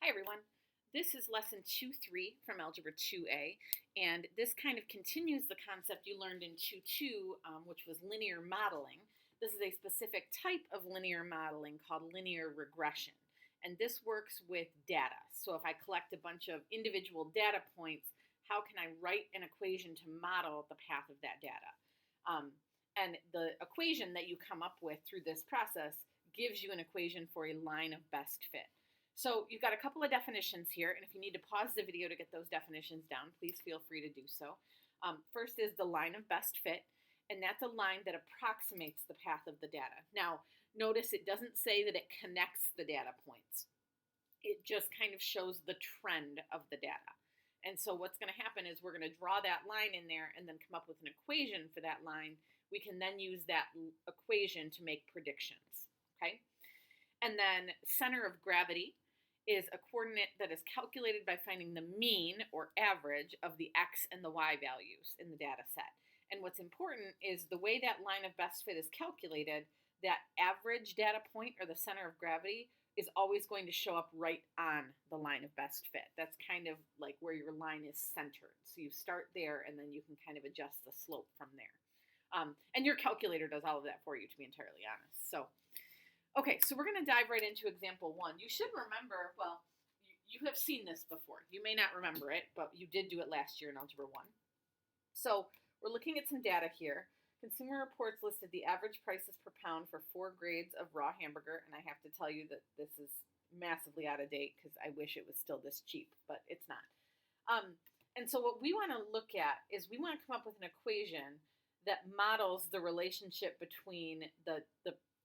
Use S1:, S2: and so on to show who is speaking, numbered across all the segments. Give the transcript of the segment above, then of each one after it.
S1: Hi everyone. This is lesson 2.3 from Algebra 2A, and this kind of continues the concept you learned in 2.2, which was linear modeling. This is a specific type of linear modeling called linear regression, and this works with data. So if I collect a bunch of individual data points, how can I write an equation to model the path of that data? And the equation that you come up with through this process gives you an equation for a line of best fit. So you've got a couple of definitions here, and if you need to pause the video to get those definitions down, please feel free to do so. First is the line of best fit, and that's a line that approximates the path of the data. Now, notice it doesn't say that it connects the data points. It just kind of shows the trend of the data. And so what's going to happen is we're going to draw that line in there and then come up with an equation for that line. We can then use that equation to make predictions, okay? And then center of gravity is a coordinate that is calculated by finding the mean or average of the x and the y values in the data set. And what's important is the way that line of best fit is calculated, that average data point or the center of gravity is always going to show up right on the line of best fit. That's kind of like where your line is centered. So you start there and then you can kind of adjust the slope from there. And your calculator does all of that for you, to be entirely honest. Okay, so we're going to dive right into example 1. You should remember, well, you have seen this before. You may not remember it, but you did do it last year in Algebra 1. So we're looking at some data here. Consumer Reports listed the average prices per pound for 4 grades of raw hamburger, and I have to tell you that this is massively out of date because I wish it was still this cheap, but it's not. And so what we want to look at is we want to come up with an equation that models the relationship between the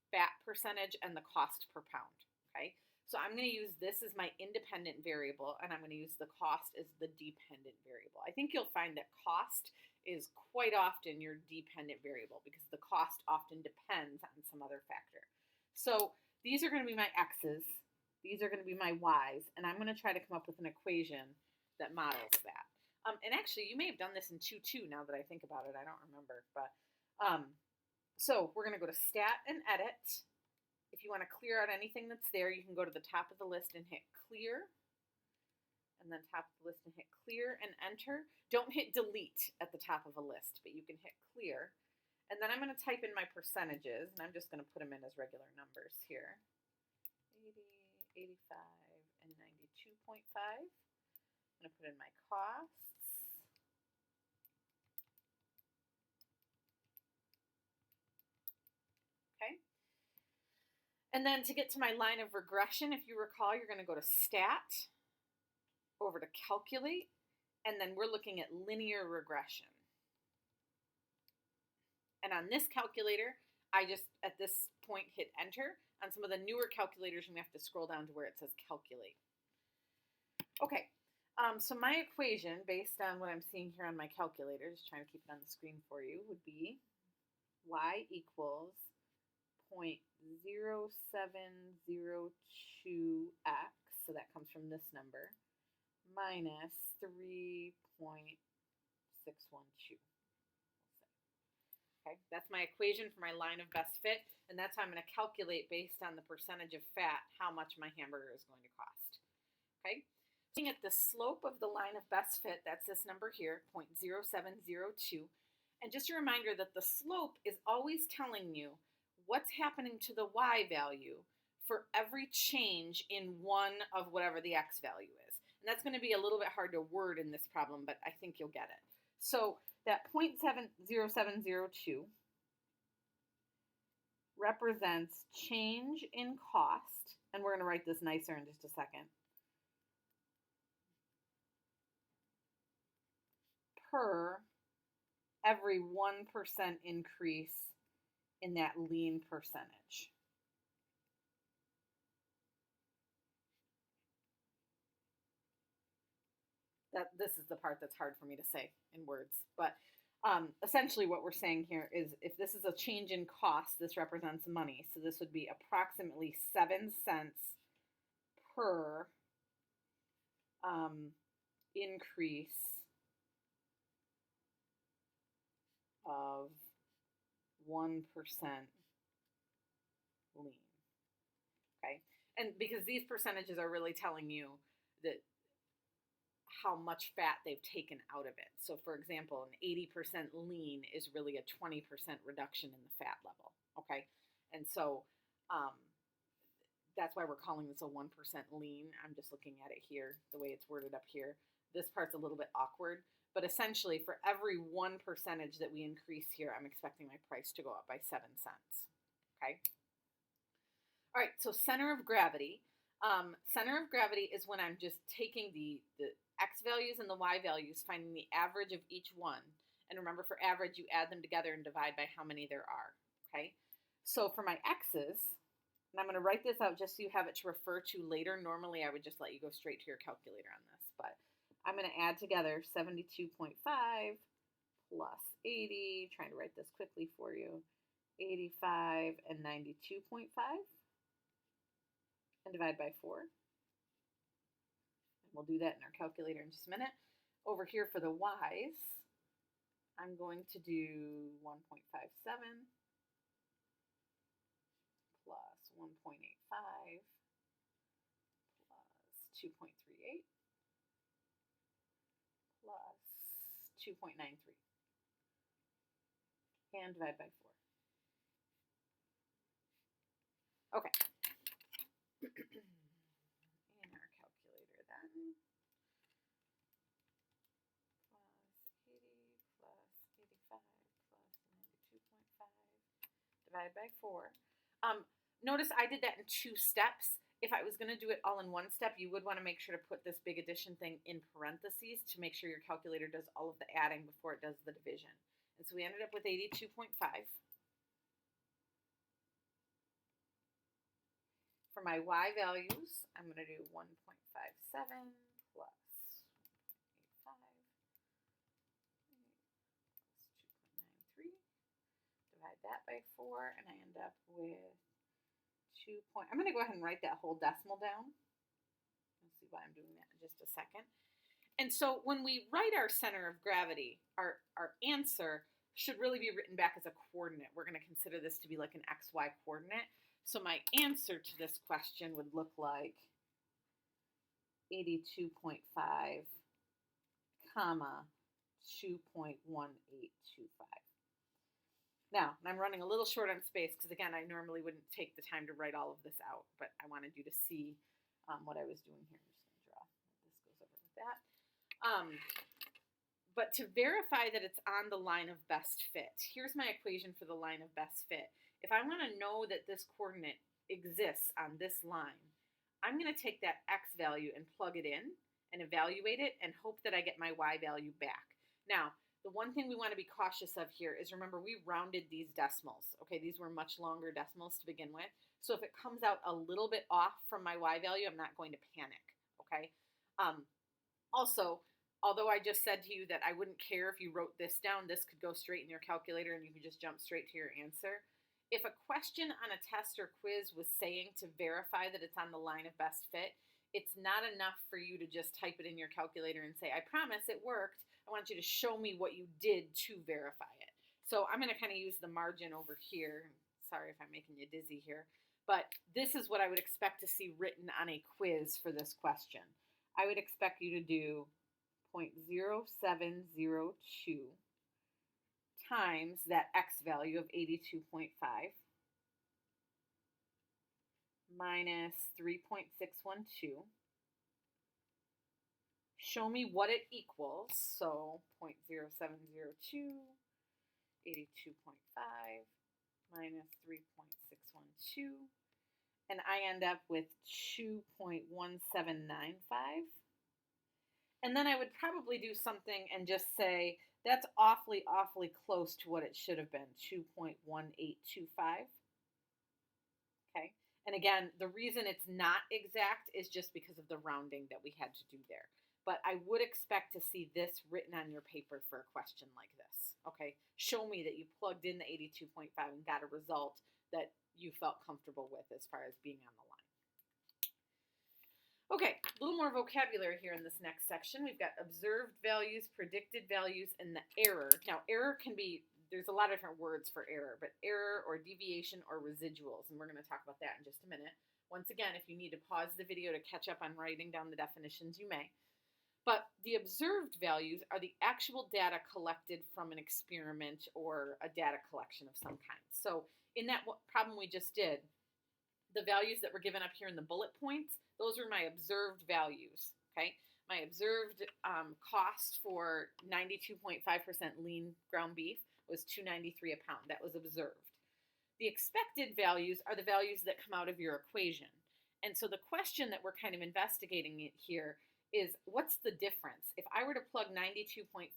S1: fat percentage and the cost per pound, okay? So I'm going to use this as my independent variable, and I'm going to use the cost as the dependent variable. I think you'll find that cost is quite often your dependent variable because the cost often depends on some other factor. So these are going to be my x's, these are going to be my y's, and I'm going to try to come up with an equation that models that. And actually, you may have done this in 2.2 now that I think about it. I don't remember, but so we're going to go to Stat and Edit. If you want to clear out anything that's there, you can go to the top of the list and hit Clear. And then top of the list and hit Clear and Enter. Don't hit Delete at the top of a list, but you can hit Clear. And then I'm going to type in my percentages, and I'm just going to put them in as regular numbers here. 80, 85, and 92.5. I'm going to put in my costs. And then to get to my line of regression, if you recall, you're going to go to Stat, over to Calculate, and then we're looking at linear regression. And on this calculator, I just, at this point, hit Enter. On some of the newer calculators, you may have to scroll down to where it says Calculate. Okay, so my equation, based on what I'm seeing here on my calculator, just trying to keep it on the screen for you, would be y equals 0.0702x, so that comes from this number, minus 3.612. Okay, that's my equation for my line of best fit, and that's how I'm going to calculate based on the percentage of fat how much my hamburger is going to cost. Okay, looking at the slope of the line of best fit, that's this number here, 0.0702, and just a reminder that the slope is always telling you what's happening to the y value for every change in one of whatever the x value is. And that's going to be a little bit hard to word in this problem, but I think you'll get it. So that 0.0702 represents change in cost, and we're going to write this nicer in just a second, per every 1% increase in that lean percentage. This is the part that's hard for me to say in words, but essentially what we're saying here is if this is a change in cost, this represents money. So this would be approximately 7 cents per increase of 1% lean. Okay, And because these percentages are really telling you that how much fat they've taken out of it. So for example, an 80% lean is really a 20% reduction in the fat level, okay? And so that's why we're calling this a 1% lean. I'm just looking at it here, the way it's worded up here. This part's a little bit awkward, but essentially for every 1% that we increase here, I'm expecting my price to go up by 7 cents, okay? All right, so center of gravity. Center of gravity is when I'm just taking the x values and the y values, finding the average of each one. And remember, for average, you add them together and divide by how many there are, okay? So for my x's, and I'm going to write this out just so you have it to refer to later. Normally, I would just let you go straight to your calculator on this, but I'm going to add together 72.5 plus 80, trying to write this quickly for you, 85 and 92.5, and divide by 4. And we'll do that in our calculator in just a minute. Over here for the y's, I'm going to do 1.57 plus 1.85 plus 2.38 plus 2.93 and divide by 4. Okay. In our calculator then, plus 80 plus 85 plus 92.5 divided by 4. Notice I did that in 2 steps. If I was going to do it all in 1 step, you would want to make sure to put this big addition thing in parentheses to make sure your calculator does all of the adding before it does the division. And so we ended up with 82.5. For my y values, I'm going to do 1.57 plus 1.85 plus 2.93. Divide that by 4, and I end up with I'm going to go ahead and write that whole decimal down. Let's see why I'm doing that in just a second. And so when we write our center of gravity, our answer should really be written back as a coordinate. We're going to consider this to be like an XY coordinate. So my answer to this question would look like 82.5, comma, 2.1825. Now, I'm running a little short on space because, again, I normally wouldn't take the time to write all of this out, but I wanted you to see what I was doing here. I'm just going to draw. This goes over with that. But to verify that it's on the line of best fit, here's my equation for the line of best fit. If I want to know that this coordinate exists on this line, I'm going to take that x value and plug it in and evaluate it and hope that I get my y value back. Now, the one thing we want to be cautious of here is, remember, we rounded these decimals. Okay, these were much longer decimals to begin with. So if it comes out a little bit off from my y value, I'm not going to panic, okay? Also, although I just said to you that I wouldn't care if you wrote this down, this could go straight in your calculator and you could just jump straight to your answer. If a question on a test or quiz was saying to verify that it's on the line of best fit, it's not enough for you to just type it in your calculator and say, I promise it worked. I want you to show me what you did to verify it. So I'm going to kind of use the margin over here. Sorry if I'm making you dizzy here. But this is what I would expect to see written on a quiz for this question. I would expect you to do 0.0702 times that x value of 82.5 minus 3.612. Show me what it equals. So 0.0702, 82.5 minus 3.612. And I end up with 2.1795. And then I would probably do something and just say, that's awfully, awfully close to what it should have been, 2.1825. Okay. And again, the reason it's not exact is just because of the rounding that we had to do there. But I would expect to see this written on your paper for a question like this. Okay, show me that you plugged in the 82.5 and got a result that you felt comfortable with as far as being on the line. Okay, a little more vocabulary here in this next section. We've got observed values, predicted values, and the error. Now, error can be, there's a lot of different words for error, but error or deviation or residuals, and we're going to talk about that in just a minute. Once again, if you need to pause the video to catch up on writing down the definitions, you may. But the observed values are the actual data collected from an experiment or a data collection of some kind. So in that problem we just did, the values that were given up here in the bullet points, those were my observed values, okay? My observed cost for 92.5% lean ground beef was $2.93 a pound. That was observed. The expected values are the values that come out of your equation. And so the question that we're kind of investigating here is, what's the difference? If I were to plug 92.5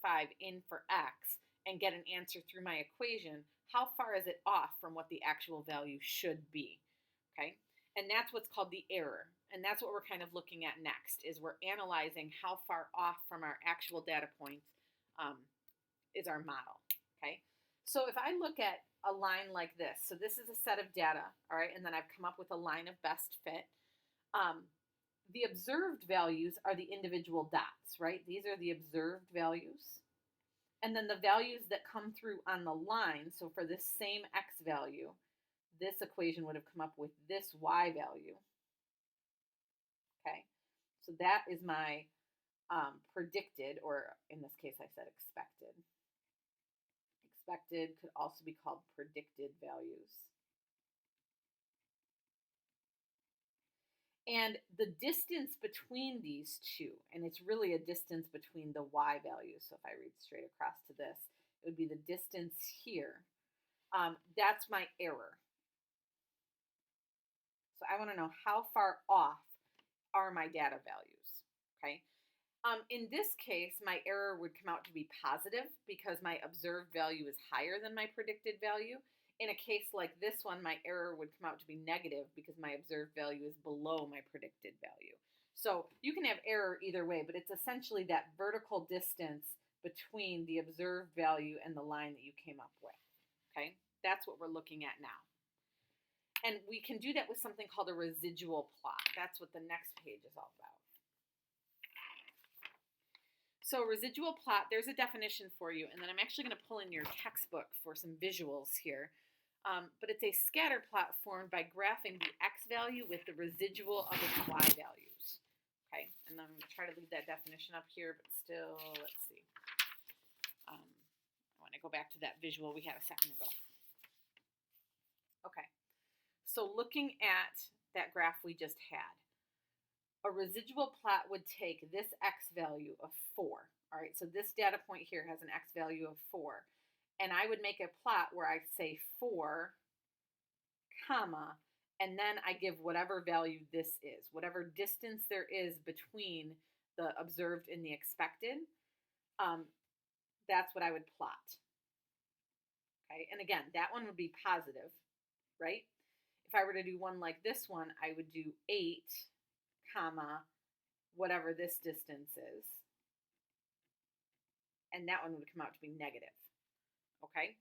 S1: in for X and get an answer through my equation, how far is it off from what the actual value should be? Okay? And that's what's called the error. And that's what we're kind of looking at next, is we're analyzing how far off from our actual data points is our model. Okay? So if I look at a line like this, so this is a set of data, all right, and then I've come up with a line of best fit. The observed values are the individual dots, right? These are the observed values. And then the values that come through on the line, so for this same X value, this equation would have come up with this Y value. Okay, so that is my predicted, or in this case I said expected. Expected could also be called predicted values. And the distance between these two, and it's really a distance between the Y values. So if I read straight across to this, it would be the distance here. That's my error. So I want to know how far off are my data values, okay? In this case, my error would come out to be positive because my observed value is higher than my predicted value. In a case like this one, my error would come out to be negative because my observed value is below my predicted value. So you can have error either way, but it's essentially that vertical distance between the observed value and the line that you came up with, okay? That's what we're looking at now. And we can do that with something called a residual plot. That's what the next page is all about. So residual plot, there's a definition for you, and then I'm actually going to pull in your textbook for some visuals here. But it's a scatter plot formed by graphing the X value with the residual of its Y values. Okay, and I'm going to try to leave that definition up here, but still, let's see. I want to go back to that visual we had a second ago. Okay, so looking at that graph we just had, a residual plot would take this X value of 4. All right, so this data point here has an X value of 4. And I would make a plot where I say 4, comma, and then I give whatever value this is, whatever distance there is between the observed and the expected, that's what I would plot. Okay, and again, that one would be positive, right? If I were to do one like this one, I would do 8, comma, whatever this distance is, and that one would come out to be negative, okay?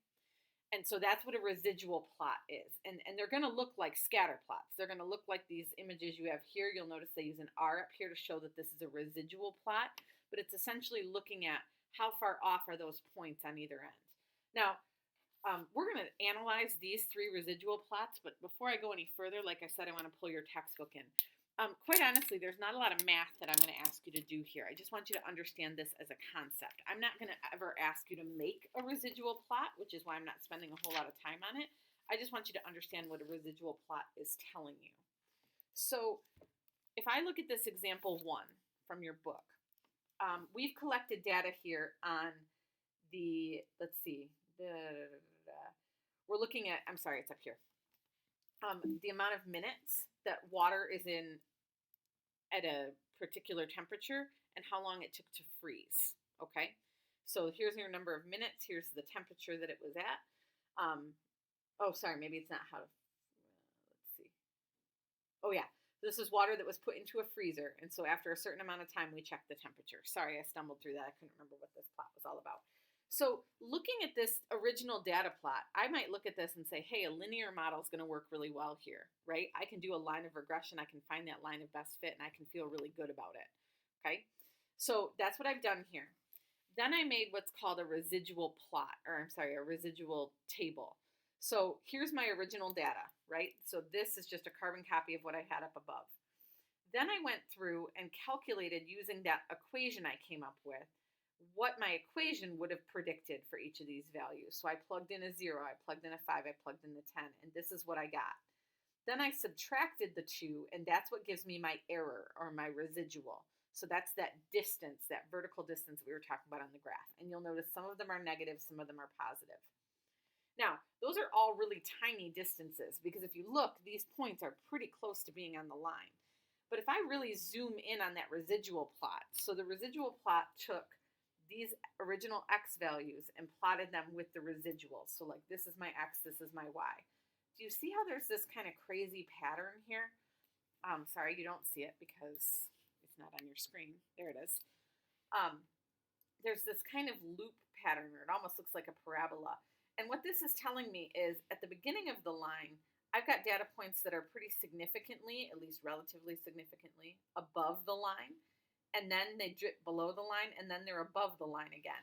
S1: And so that's what a residual plot is, and they're going to look like scatter plots. They're going to look like these images you have here. You'll notice they use an R up here to show that this is a residual plot, but it's essentially looking at how far off are those points on either end. Now, we're going to analyze these 3 residual plots, but before I go any further, like I said, I want to pull your textbook in. Quite honestly, there's not a lot of math that I'm going to ask you to do here. I just want you to understand this as a concept. I'm not going to ever ask you to make a residual plot, which is why I'm not spending a whole lot of time on it. I just want you to understand what a residual plot is telling you. So if I look at this example 1 from your book, we've collected data here on the, let's see, we're looking at, I'm sorry, it's up here. The amount of minutes that water is in at a particular temperature and how long it took to freeze, okay? So here's your number of minutes. Here's the temperature that it was at. Oh, sorry, maybe it's not how to, let's see. Oh, yeah, this is water that was put into a freezer, and so after a certain amount of time, we checked the temperature. Sorry, I stumbled through that. I couldn't remember what this plot was all about. So looking at this original data plot, I might look at this and say, hey, a linear model is going to work really well here, right? I can do a line of regression. I can find that line of best fit, and I can feel really good about it, okay? So that's what I've done here. Then I made what's called a residual plot, or I'm sorry, a residual table. So here's my original data, right? So this is just a carbon copy of what I had up above. Then I went through and calculated using that equation I came up with what my equation would have predicted for each of these values. So I plugged in a 0, I plugged in a 5, I plugged in a 10, and this is what I got. Then I subtracted the 2, and that's what gives me my error or my residual. So that's that distance, that vertical distance we were talking about on the graph. And you'll notice some of them are negative, some of them are positive. Now, those are all really tiny distances because if you look, these points are pretty close to being on the line. But if I really zoom in on that residual plot, so the residual plot took these original x values and plotted them with the residuals. So like this is my x, this is my y. Do you see how there's this kind of crazy pattern here? Sorry, you don't see it because it's not on your screen. There it is. There's this kind of loop pattern, or it almost looks like a parabola. And what this is telling me is at the beginning of the line, I've got data points that are pretty significantly, at least relatively significantly, above the line. And then they drip below the line, and then they're above the line again.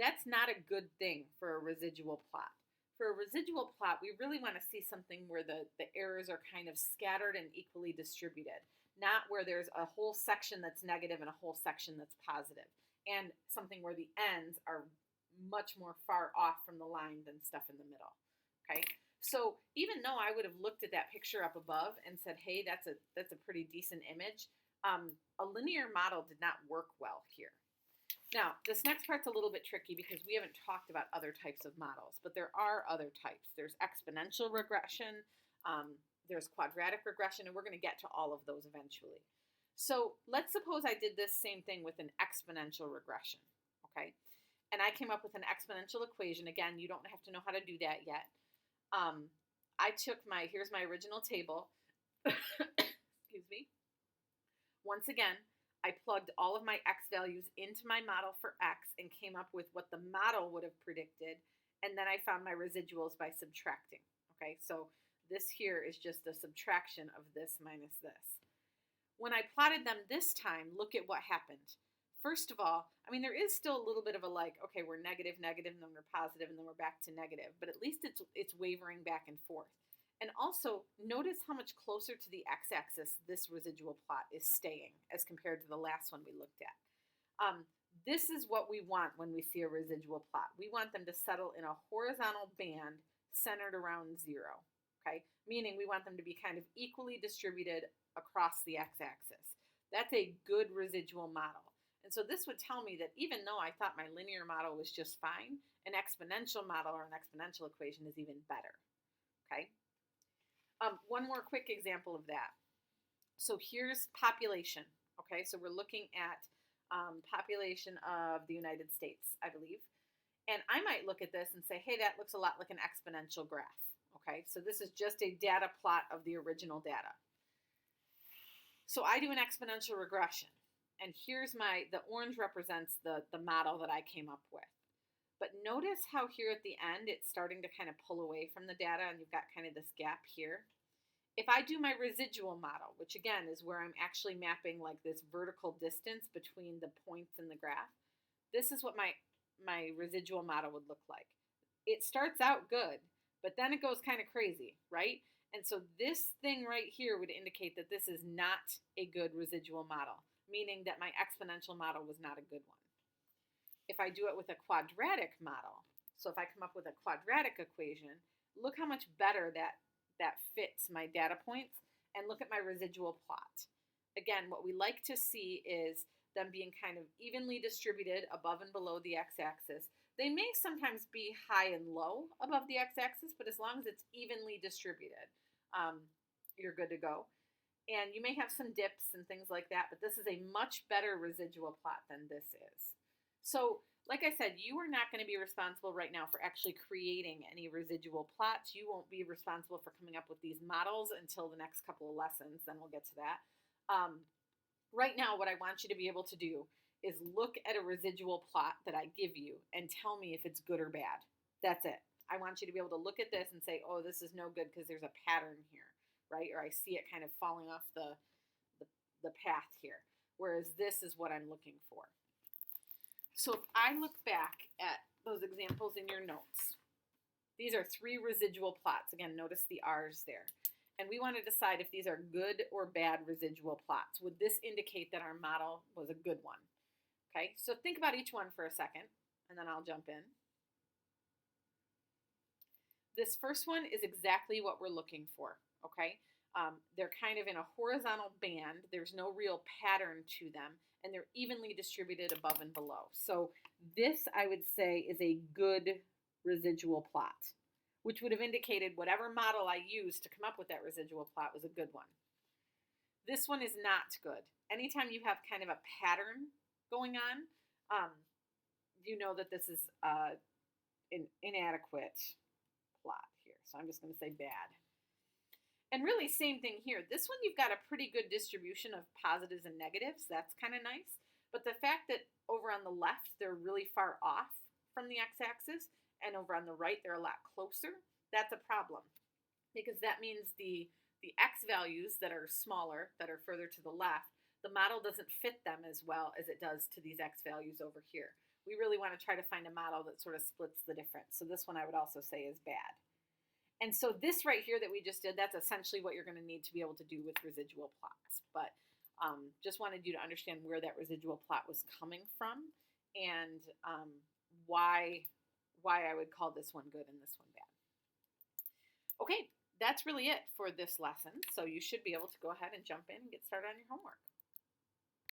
S1: That's not a good thing for a residual plot. For a residual plot, we really want to see something where the errors are kind of scattered and equally distributed, not where there's a whole section that's negative and a whole section that's positive, and something where the ends are much more far off from the line than stuff in the middle. Okay? So even though I would have looked at that picture up above and said, hey, that's a pretty decent image, a linear model did not work well here. Now, this next part's a little bit tricky because we haven't talked about other types of models, but there are other types. There's exponential regression, there's quadratic regression, and we're going to get to all of those eventually. So let's suppose I did this same thing with an exponential regression, okay? And I came up with an exponential equation. Again, you don't have to know how to do that yet. I took here's my original table. Excuse me. Once again, I plugged all of my x values into my model for x and came up with what the model would have predicted. And then I found my residuals by subtracting. Okay, so this here is just a subtraction of this minus this. When I plotted them this time, look at what happened. First of all, I mean, there is still a little bit of a okay, we're negative, negative, and then we're positive, and then we're back to negative. But at least it's wavering back and forth. And also, notice how much closer to the x-axis this residual plot is staying as compared to the last one we looked at. This is what we want when we see a residual plot. We want them to settle in a horizontal band centered around 0, okay? Meaning we want them to be kind of equally distributed across the x-axis. That's a good residual model. And so this would tell me that even though I thought my linear model was just fine, an exponential model or an exponential equation is even better, okay? One more quick example of that. So here's population, okay? So we're looking at population of the United States, I believe. And I might look at this and say, hey, that looks a lot like an exponential graph, okay? So this is just a data plot of the original data. So I do an exponential regression. And here's the orange represents the model that I came up with. But notice how here at the end, it's starting to kind of pull away from the data and you've got kind of this gap here. If I do my residual model, which again is where I'm actually mapping like this vertical distance between the points in the graph, this is what my residual model would look like. It starts out good, but then it goes kind of crazy, right? And so this thing right here would indicate that this is not a good residual model, meaning that my exponential model was not a good one. If I do it with a quadratic model, so if I come up with a quadratic equation, look how much better that fits my data points, and look at my residual plot. Again, what we like to see is them being kind of evenly distributed above and below the x-axis. They may sometimes be high and low above the x-axis, but as long as it's evenly distributed, you're good to go. And you may have some dips and things like that, but this is a much better residual plot than this is. So, like I said, you are not going to be responsible right now for actually creating any residual plots. You won't be responsible for coming up with these models until the next couple of lessons. Then we'll get to that. Right now, what I want you to be able to do is look at a residual plot that I give you and tell me if it's good or bad. That's it. I want you to be able to look at this and say, oh, this is no good because there's a pattern here, right? Or I see it kind of falling off the path here, whereas this is what I'm looking for. So if I look back at those examples in your notes, These are 3 residual plots. Again, notice the R's there. And we want to decide if these are good or bad residual plots. Would this indicate that our model was a good one? Okay, so think about each one for a second, and then I'll jump in. This first one is exactly what we're looking for, okay? They're kind of in a horizontal band. There's no real pattern to them, and they're evenly distributed above and below. So this, I would say, is a good residual plot, which would have indicated whatever model I used to come up with that residual plot was a good one. This one is not good. Anytime you have kind of a pattern going on, you know that this is an inadequate plot here. So I'm just going to say bad. And really, same thing here. This one, you've got a pretty good distribution of positives and negatives. That's kind of nice. But the fact that over on the left, they're really far off from the x-axis, and over on the right, they're a lot closer, that's a problem. Because that means the x values that are smaller, that are further to the left, the model doesn't fit them as well as it does to these x values over here. We really want to try to find a model that sort of splits the difference. So this one I would also say is bad. And so this right here that we just did, that's essentially what you're going to need to be able to do with residual plots. But just wanted you to understand where that residual plot was coming from and why I would call this one good and this one bad. Okay, that's really it for this lesson. So you should be able to go ahead and jump in and get started on your homework.